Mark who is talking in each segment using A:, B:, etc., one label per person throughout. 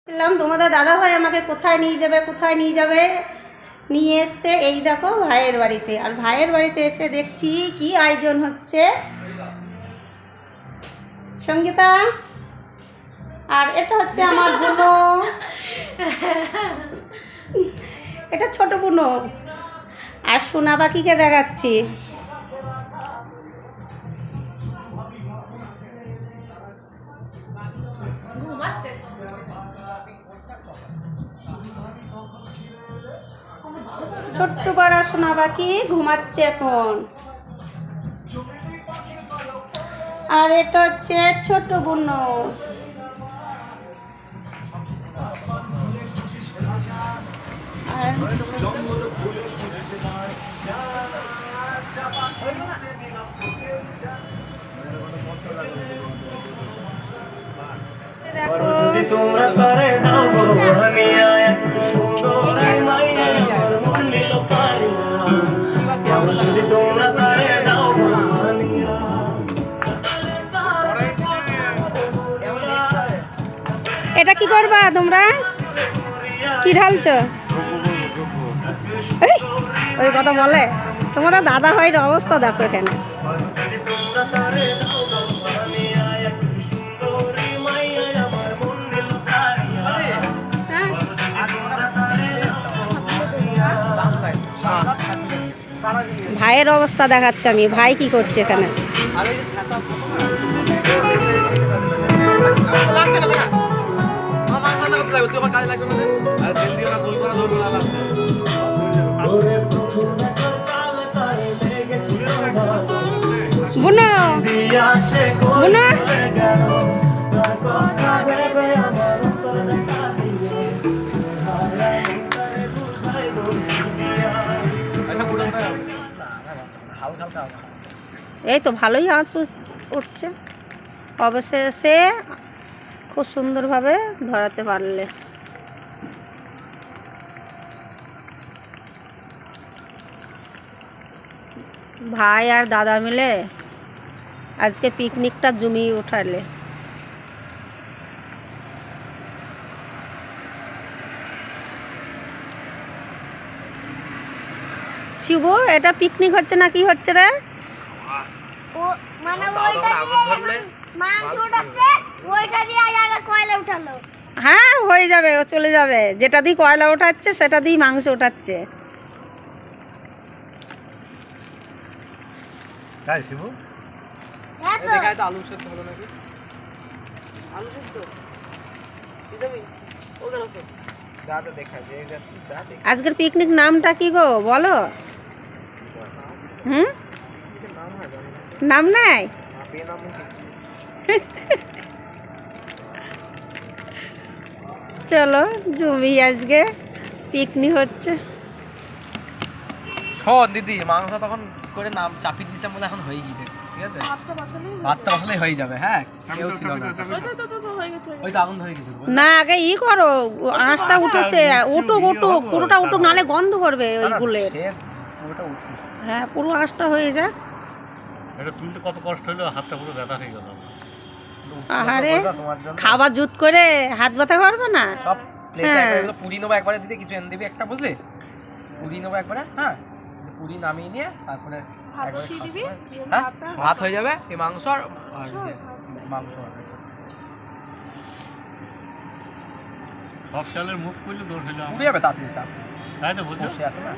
A: বললাম তোমাদের দাদা ভাই আমাকে কোথায় নিয়ে যাবে নিয়ে এসছে এই দেখো ভাইয়ের বাড়িতে। আর ভাইয়ের বাড়িতে এসে দেখছি কি আয়োজন হচ্ছে। সঙ্গীতা, আর এটা হচ্ছে আমার বোনো, এটা ছোট বোনো। আর সোনা পাখিকে দেখাচ্ছি। ছোট্ট পাড়া সোনা পাখি ঘুমাচ্ছে এখন। আর এটা হচ্ছে ছোট বোনো। আর
B: যদি তোমরা করে দাও বহানিয়া সুন্দর মাইয়া আমার মন নিল কারিয়া যদি তোমরা করে দাও বহানিয়া।
A: এটা কি করবা তোমরা? কি ঢালছো? ওই কথা বলে। তোমাদের দাদা ভাইয়ের অবস্থা দেখো এখানে। ভাইয়ের অবস্থা দেখাচ্ছি আমি। ভাই কি করছে এখানে? বুনো বুনো এই তো ভালোই আঁচ উঠছে। অবশেষে খুব সুন্দরভাবে ধরাতে পারলে। ভাই আর দাদা মিলে আজকে পিকনিকটা জমিয়ে উঠালে। শিব, এটা পিকনিক হচ্ছে না কি হচ্ছে রে? হ্যাঁ হয়ে যাবে, ও চলে যাবে। যেটা দিয়ে কয়লা ওঠাচ্ছে সেটা দিয়ে মাংস ওঠাচ্ছে। আজকের পিকনিক নামটা কি গো বলো? হুম, নাম নাই? চলো জমি আজকে পিকনিক হচ্ছে।
C: শোন দিদি, মাংস তখন করে নাম চাপিয়ে দিচ্ছে মনে এখন হয়ে গিয়েছে, ঠিক আছে? ভাতটা বসলেই হয়ে যাবে। হ্যাঁ, কেউ ছিল না, ওই তো আগুন ধরে গেছিল
A: না। আগে ই করো, আঁচটা উঠেছে। উঠুক উঠুক, পুরোটা উঠুক, নাহলে গন্ধ করবে ওই গুলের। হ্যাঁ, পুরো আঁচটা হয়ে যাক।
D: এটা তুলতে কত কষ্ট হলো, হাতটা পুরো ব্যথা হয়ে গেল।
A: আহারে, খাবার জুত করে হাত ব্যথা করবে না?
C: সব প্লেটে একবারে পুরি নেবো একবারে দিদি, কিছু এনে দিবি একটা, বুঝলি? পুরি নেবো একবারে, হ্যাঁ, পুরি নামিয়ে নিয়ে তারপরে ভাত হয়ে যাবে। এই মাংস আর মাংস
D: সব শিয়ালের মুখ করলে দৌড় হইলো
C: পুড়ে যাবে তাড়াতাড়ি, চাপ
D: তাই তো বুঝছো?
C: বসে আছে না,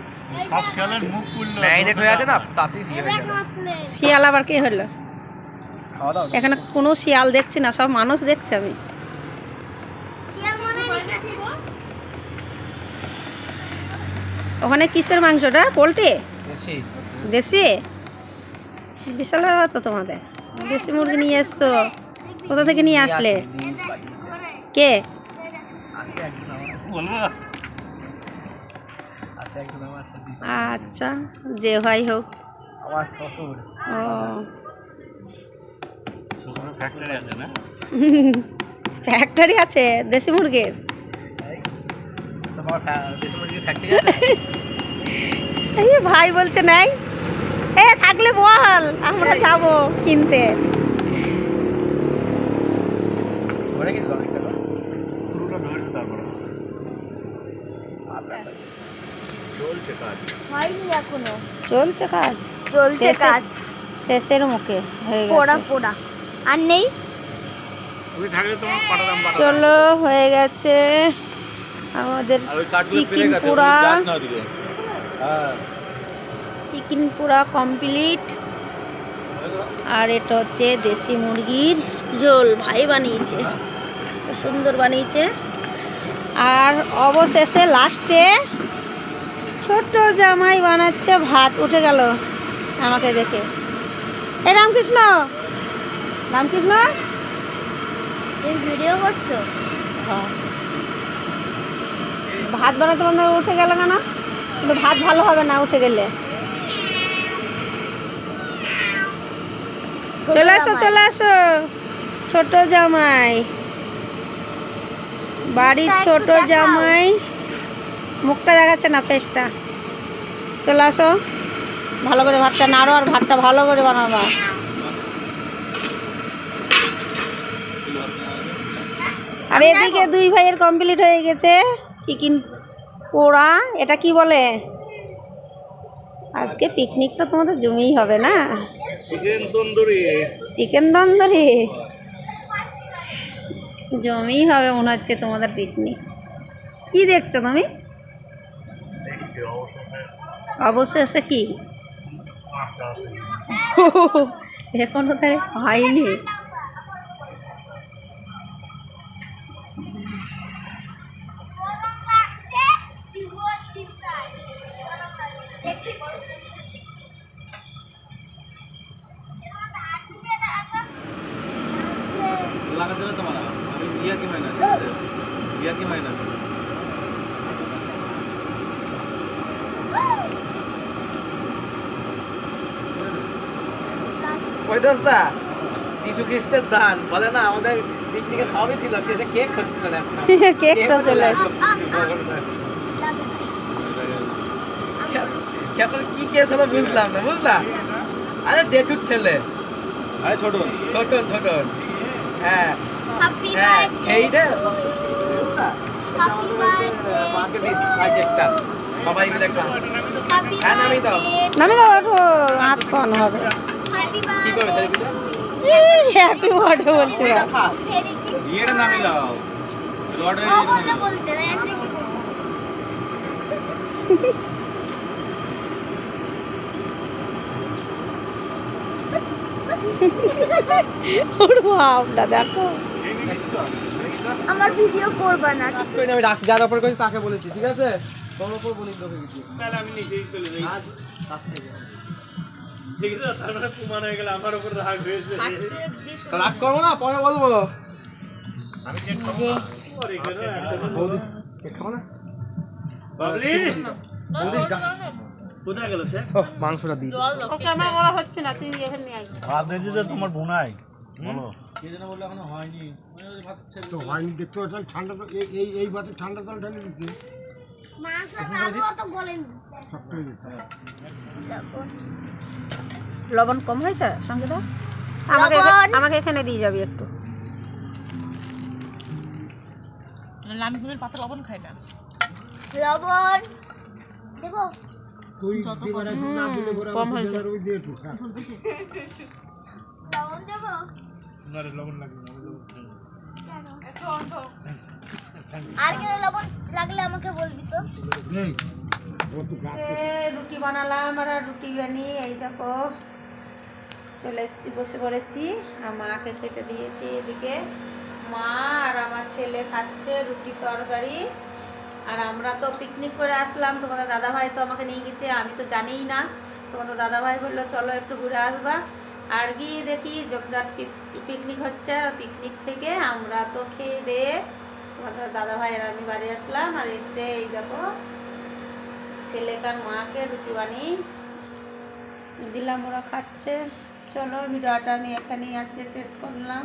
D: সব শিয়ালের মুখ করলে
C: ম্যারিনেট হয়ে আছে না, তাড়াতাড়ি হয়ে যাবে।
A: শিয়াল আবার কে হলো?
C: খাওয়া দাওয়া
A: এখানে কোনো শিয়াল দেখছি না, সব মানুষ দেখছি আমি। ওখানে কিসের মাংসটা? পোলট্রি?
C: বেশি
A: দেশি? বিশাল ব্যাপার তো তোমাদের। দেশি মুরগি নিয়ে এসছো, কোথা থেকে নিয়ে আসলে? কে?
D: বলবো
A: আচ্ছা, যে ভাই হোক।
C: আমার শ্বশুর।
A: ও,
D: শ্বশুরের ফ্যাক্টরি আছে না?
A: ফ্যাক্টরি আছে দেশি মুরগির?
C: তোমার দেশি মুরগির ফ্যাক্টরি আছে?
A: এই ভাই বলছে নাই। এ থাকলে বল, আমরা যাব কিনতে।
C: ধরে গেছিল অনেকটা।
D: পুরোটা ধরে তারপরে চলছে কাজ।
E: হয়নি এখনো,
A: চলছে কাজ,
E: চলছে
A: শেষে-
E: কাজ,
A: শেষের মুখে হয়ে
E: পোড়া
A: গেছে।
E: পোড়া আর নেই।
D: ওই থাকলে তোমার পাঠাতাম
A: চলো হয়ে গেছে আমাদের চিকেন পোড়া। চিকেন পোড়া কমপ্লিট। আর এটা হচ্ছে দেশি মুরগির ঝোল, ভাই বানিয়েছে, খুব সুন্দর বানিয়েছে। আর অবশেষে লাস্টে ছোট্ট জামাই বানাচ্ছে ভাত। উঠে গেল আমাকে দেখে। এই রামকৃষ্ণ, রামকৃষ্ণ,
E: তুমি ভিডিও করছো?
A: ভাত বানাতে বানাতে উঠে গেল কেন? কিন্তু ভাত ভালো হবে না উঠে গেলে। চলে আসো, চলে আসো, ছোট জামাই, বাড়ির ছোট জামাই। মুখটা দেখাচ্ছে না, ফেসটা। চলে আসো, ভালো করে ভাতটা নাড়ো আর ভাতটা ভালো করে বানাবা। আর এদিকে দুই ভাইয়ের কমপ্লিট হয়ে গেছে চিকেন পোড়া। এটা কি বলে? আজকে পিকনিকটা তোমাদের জমেই হবে না?
D: চিকেন তন্দুরি।
A: চিকেন তন্দুরি জমেই হবে মনে হচ্ছে তোমাদের পিকনিক। কি দেখছো তুমি? অবশেষে কি এখনো তাই হয়নি?
C: লাগাতে হবে তোমার। আমি বিয়া কি হয় না, বিয়া কি হয় না। ওই দোস্তা, যিশু খ্রিস্টের দান বলে না, আমাদের পিকনিকে সবই ছিল, কেক খাচ্ছিল না।
A: কেকটা চলে আসে।
C: কি কেস হলো বুঝলাম না, বুঝলাম। আরে জেঠুর ছেলে, আরে ছোট ছোট ছোট, হ্যাঁ
E: হ্যাপি
C: হ্যাঁ,
E: বার্থডে,
C: এইটা
E: হ্যাপি বার্থডে,
C: সবাই মিলে একটা
E: হ্যাপি
C: হ্যাঁ নামি দাও।
A: নামে দাও, ওঠো, আজ খাওয়ানো হবে।
E: হ্যাপি
C: কি করে
E: বার্থডে,
A: হ্যাপি বার্থডে বলছে।
C: ইয়েটা নামি দাও।
E: বলতে এমনি কি বলবো?
A: ওর ভাবটা দেখো।
E: আমার ভিডিও করবা না।
C: আমি যার ওপর করেছি তাকে বলেছি, ঠিক আছে? তোর ওপর বলি তোকে কিছু।
D: তাহলে আমি নিচেই চলে যাই। ঠিক আছে, তার মানে প্রমাণ হয়ে গেলে আমার উপর রাগ হয়েছে।
C: রাগ করবো না, পরে বলবো।
D: আমি কেক খাবো না। পরে কেন একদম
C: বৌদি কেক খাবো না?
D: বাবলি
C: বৌদি
D: কোথায় গেল সে?
C: ও মাংসটা দিই।
A: ওকে আমার বলা হচ্ছে না, তুই এখানে নিয়ে আয়।
D: ভাত দিয়েছে যে তোমার বোনাই বলো।
C: কে যেন বললো এখনো হয়নি।
F: তো হয়নি দেখতে পাচ্ছেন ঠান্ডা তো এই ভাতে ঠান্ডা জল ঢেলে দিচ্ছি শক্ত হয়ে যেত।
A: লবণ কম হয়েছে সঙ্গীতা? আমাকে এখানে দিয়ে যাবি একটু।
G: আমি কোনো পাতা লবণ খাই না।
E: লবণ দেবো?
F: তুই দিবারে না দিলে পরে
A: কম
F: আমি
A: হয়েছে।
F: দিলে ওই দিয়ে একটু খা।
E: লবণ দেবো?
D: না রে, লবণ লাগবে না।
E: আর কেন লবণ লাগলে আমাকে বলবি তো।
F: এই ও তো গা
A: রুটি বানালাম আর রুটি বানিয়ে এই দেখো চলে এসেছি, বসে পড়েছি। আর মাকে খেতে দিয়েছি। এদিকে মা আর আমার ছেলে খাচ্ছে রুটি তরকারি। আর আমরা তো পিকনিক করে আসলাম, তোমাদের দাদাভাই তো আমাকে নিয়ে গেছে, আমি তো জানিই না। তোমাদের দাদাভাই বললো চলো একটু ঘুরে আসবা। আর গিয়ে দেখি জগজাট পিকনিক হচ্ছে। আর পিকনিক থেকে আমরা তো খেয়ে দিয়ে তোমাদের দাদাভাই আর আমি বাড়ি আসলাম। আর এসে এই দেখো ছেলেটার মাকে রুটি বানিয়ে দিলাম, ওরা খাচ্ছে। চলো ভিডিওটা আমি এখানেই আজকে শেষ করলাম।